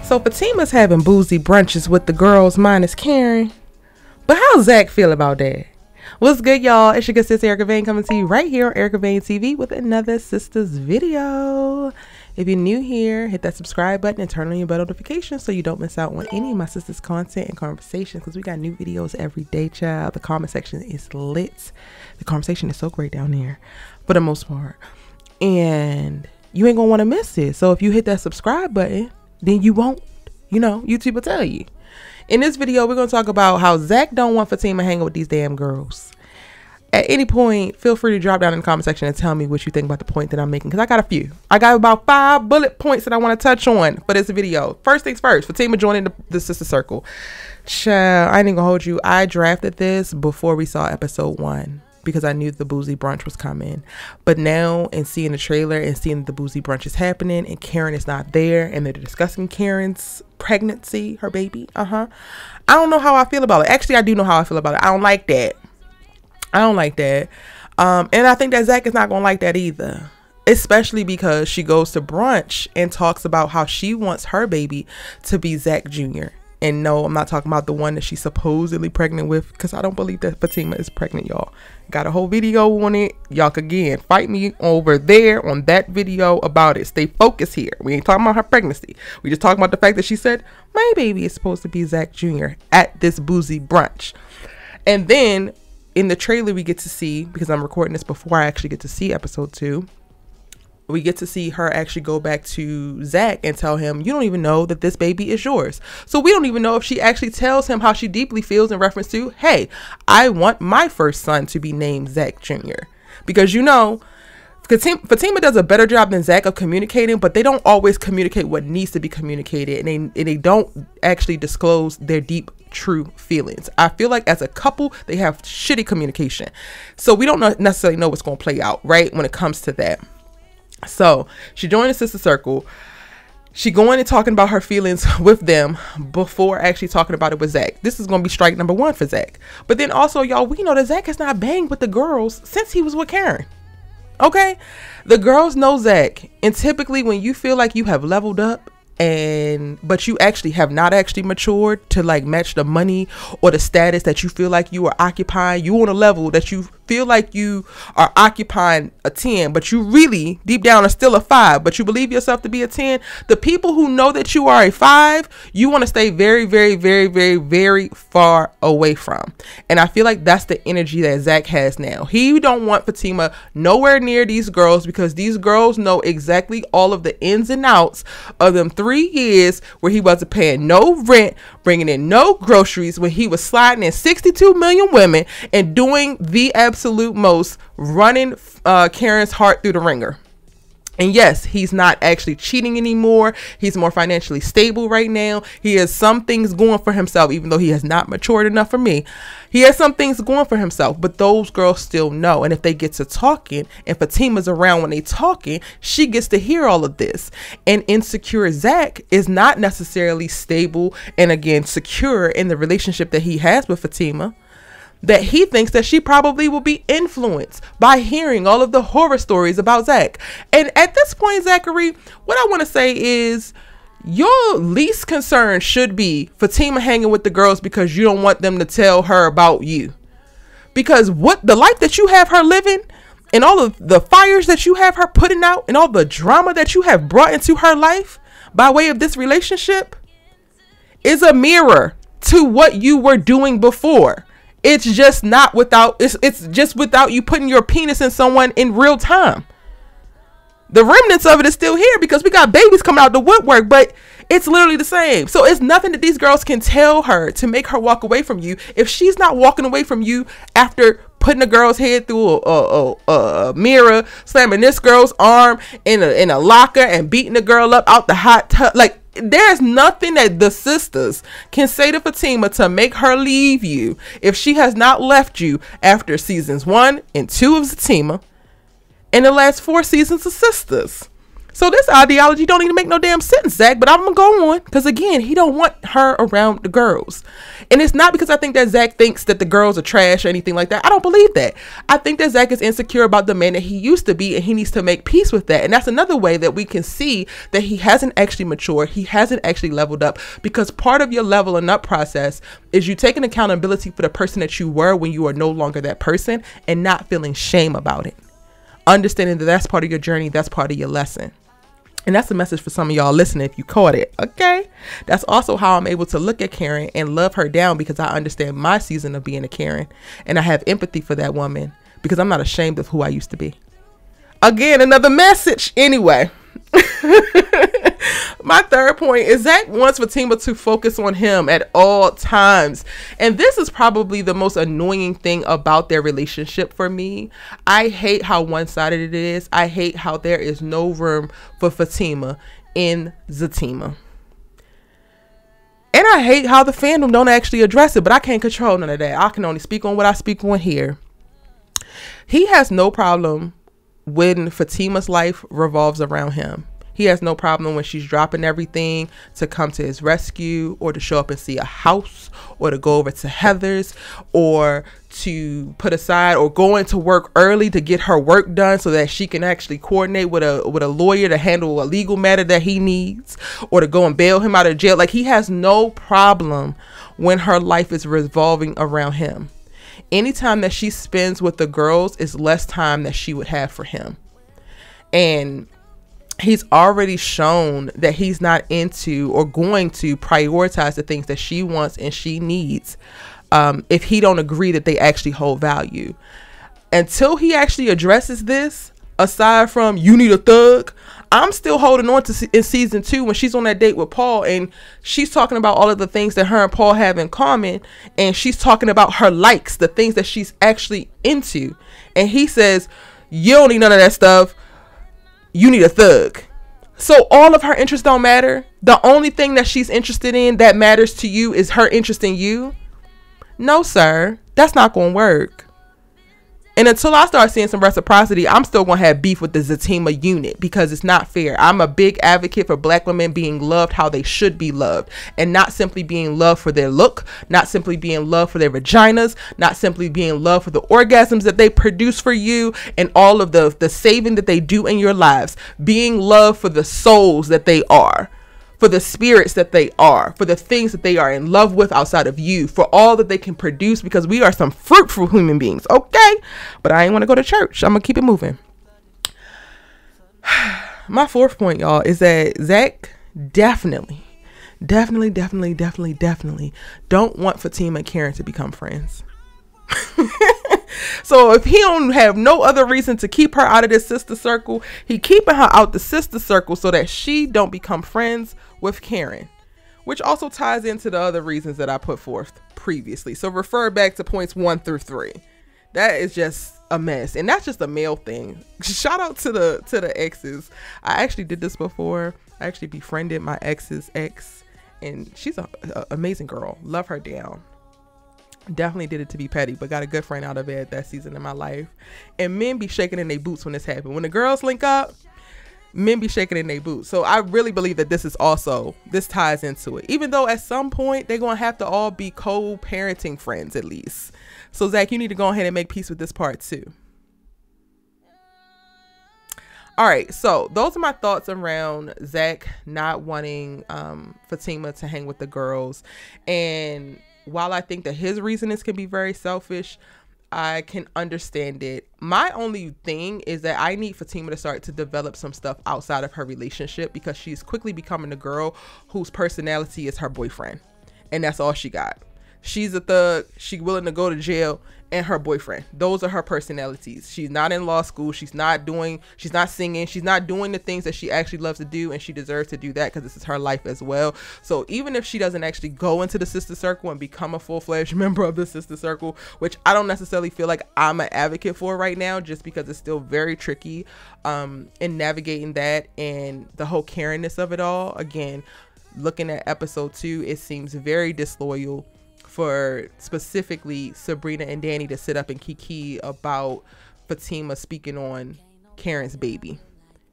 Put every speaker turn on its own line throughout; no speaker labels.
So Fatima's having boozy brunches with the girls minus Karen. But how ZAC feel about that? What's good, y'all? It's your good sis Erica Vane coming to you right here on Erica Vane TV with another Sistas video. If you're new here, hit that subscribe button and turn on your bell notifications so you don't miss out on any of my sisters' content and conversations, because we got new videos every day, child. The comment section is lit. The conversation is so great down there for the most part. And you ain't gonna want to miss it. So if you hit that subscribe button, then you won't, YouTube will tell you. In this video, we're going to talk about how ZAC don't want Fatima hanging with these damn girls. At any point, feel free to drop down in the comment section and tell me what you think about the point that I'm making, because I got a few. I got about 5 bullet points that I want to touch on for this video. First things first, Fatima joining the sister circle. Child, I ain't gonna hold you. I drafted this before we saw episode 1. Because I knew the boozy brunch was coming. But now, in seeing the trailer and seeing the boozy brunch is happening and Karen is not there and they're discussing Karen's pregnancy, her baby, I don't know how I feel about it. Actually, I do know how I feel about it. I don't like that. And I think that ZAC is not gonna like that either, especially because she goes to brunch and talks about how she wants her baby to be ZAC Jr. And no, I'm not talking about the one that she's supposedly pregnant with, because I don't believe that Fatima is pregnant, y'all. Got a whole video on it. Y'all can, again, fight me over there on that video about it. Stay focused here. We ain't talking about her pregnancy. We just talking about the fact that she said, my baby is supposed to be ZAC Jr. at this boozy brunch. And then in the trailer, we get to see, because I'm recording this before I actually get to see episode 2, we get to see her actually go back to ZAC and tell him, you don't even know that this baby is yours. So we don't even know if she actually tells him how she deeply feels in reference to, hey, I want my first son to be named ZAC Jr. Because Fatima does a better job than ZAC of communicating, but they don't always communicate what needs to be communicated, and they don't actually disclose their deep, true feelings. I feel like as a couple, they have shitty communication. So we don't necessarily know what's going to play out, right, when it comes to that. So she joined the sister circle. She going and talking about her feelings with them before actually talking about it with ZAC. This is going to be strike number 1 for ZAC. But then also, y'all, we know that ZAC has not banged with the girls since he was with Karen. Okay? The girls know ZAC. And typically when you feel like you have leveled up, but you actually have not actually matured to like match the money or the status that you feel like you are occupying, you on a level that you feel like you are occupying a 10, but you really deep down are still a 5, but you believe yourself to be a 10. The people who know that you are a 5, you want to stay very, very, very, very, very far away from. And I feel like that's the energy that ZAC has now. He don't want Fatima nowhere near these girls, because these girls know exactly all of the ins and outs of them 3 years where he wasn't paying no rent, bringing in no groceries, when he was sliding in 62 million women and doing the absolute most, running Karen's heart through the ringer. And yes, he's not actually cheating anymore. He's more financially stable right now. He has some things going for himself, even though he has not matured enough for me. He has some things going for himself, but those girls still know. And if they get to talking and Fatima's around when they talking, she gets to hear all of this. And insecure ZAC is not necessarily stable and, again, secure in the relationship that he has with Fatima, that he thinks that she probably will be influenced by hearing all of the horror stories about ZAC. And at this point, Zachary, what I want to say is your least concern should be Fatima hanging with the girls because you don't want them to tell her about you. Because what the life that you have her living and all of the fires that you have her putting out and all the drama that you have brought into her life by way of this relationship is a mirror to what you were doing before. It's just not without, it's just without you putting your penis in someone in real time. The remnants of it is still here because we got babies coming out the woodwork, but it's literally the same. So it's nothing that these girls can tell her to make her walk away from you. If she's not walking away from you after putting a girl's head through a mirror, slamming this girl's arm in a locker and beating the girl up out the hot tub, like, there's nothing that the sisters can say to Fatima to make her leave you if she has not left you after seasons 1 and 2 of Fatima and the last 4 seasons of Sistas. So this ideology don't even make no damn sense, ZAC, but I'm gonna go on because again, he don't want her around the girls. And it's not because I think that ZAC thinks that the girls are trash or anything like that. I don't believe that. I think that ZAC is insecure about the man that he used to be, and he needs to make peace with that. And that's another way that we can see that he hasn't actually matured. He hasn't actually leveled up, because part of your leveling up process is you taking accountability for the person that you were when you are no longer that person and not feeling shame about it. Understanding that that's part of your journey, that's part of your lesson. And that's a message for some of y'all listening if you caught it. Okay. That's also how I'm able to look at Karen and love her down, because I understand my season of being a Karen. And I have empathy for that woman because I'm not ashamed of who I used to be. Again, another message. Anyway. My third point is ZAC wants Fatima to focus on him at all times. And this is probably the most annoying thing about their relationship for me. I hate how one-sided it is. I hate how there is no room for Fatima in Zatima. And I hate how the fandom don't actually address it, but I can't control none of that. I can only speak on what I speak on here. He has no problem when Fatima's life revolves around him. He has no problem when she's dropping everything to come to his rescue, or to show up and see a house, or to go over to Heather's, or to put aside or go into work early to get her work done so that she can actually coordinate with a lawyer to handle a legal matter that he needs, or to go and bail him out of jail. Like, he has no problem when her life is revolving around him. Anytime that she spends with the girls is less time that she would have for him. And he's already shown that he's not into or going to prioritize the things that she wants and she needs if he don't agree that they actually hold value. Until he actually addresses this, aside from "you need a thug," I'm still holding on to in season 2 when she's on that date with Paul and she's talking about all of the things that her and Paul have in common, and she's talking about her likes, the things that she's actually into, and he says, "You don't need none of that stuff. You need a thug." So all of her interests don't matter. The only thing that she's interested in that matters to you is her interest in you. No, sir, that's not going to work. And until I start seeing some reciprocity, I'm still going to have beef with the Zatima unit, because it's not fair. I'm a big advocate for black women being loved how they should be loved, and not simply being loved for their look, not simply being loved for their vaginas, not simply being loved for the orgasms that they produce for you and all of the saving that they do in your lives. Being loved for the souls that they are, for the spirits that they are, for the things that they are in love with outside of you, for all that they can produce, because we are some fruitful human beings, okay? But I ain't want to go to church. I'm going to keep it moving. My fourth point, y'all, is that ZAC definitely don't want Fatima and Karen to become friends. So if he don't have no other reason to keep her out of this sister circle, he keeping her out the sister circle so that she don't become friends with Karen, which also ties into the other reasons that I put forth previously. So refer back to points 1 through 3. That is just a mess, and that's just a male thing. Shout out to the exes. I actually did this before. I actually befriended my ex's ex, and she's a amazing girl. Love her down. Definitely did it to be petty, but got a good friend out of it that season in my life. And men be shaking in their boots when this happens. When the girls link up, men be shaking in their boots. So I really believe that this ties into it. Even though at some point they're going to have to all be co-parenting friends at least. So ZAC, you need to go ahead and make peace with this part too. All right, so those are my thoughts around ZAC not wanting Fatima to hang with the girls. And while I think that his reasonings can be very selfish, I can understand it. My only thing is that I need Fatima to start to develop some stuff outside of her relationship, because she's quickly becoming a girl whose personality is her boyfriend. And that's all she got. She's a thug. She's willing to go to jail, and her boyfriend. Those are her personalities. She's not in law school. She's not singing. She's not doing the things that she actually loves to do, and she deserves to do that because this is her life as well. So even if she doesn't actually go into the sister circle and become a full-fledged member of the sister circle, which I don't necessarily feel like I'm an advocate for right now, just because it's still very tricky in navigating that and the whole Karen-ness of it all. Again, looking at episode 2, it seems very disloyal for specifically Sabrina and Danni to sit up and kiki about Fatima speaking on Karen's baby.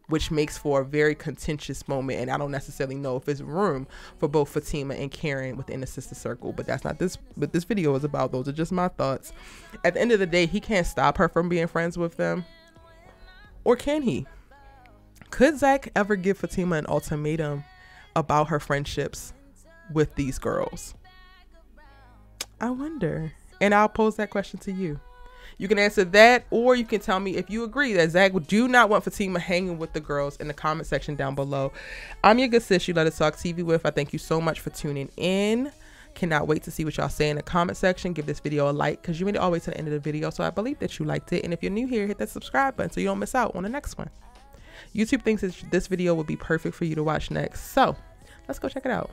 which makes for a very contentious moment. And I don't necessarily know if there's room for both Fatima and Karen within the sister circle, but that's not what this video is about. Those are just my thoughts. At the end of the day, he can't stop her from being friends with them. Or can he? Could ZAC ever give Fatima an ultimatum about her friendships with these girls? I wonder. And I'll pose that question to you. You can answer that, or you can tell me if you agree that ZAC do not want Fatima hanging with the girls in the comment section down below. I'm your good sis, you let us talk TV with. I thank you so much for tuning in. Cannot wait to see what y'all say in the comment section. Give this video a like, because you made it all the way to the end of the video, so I believe that you liked it. And if you're new here, hit that subscribe button so you don't miss out on the next one. YouTube thinks this video will be perfect for you to watch next, so let's go check it out.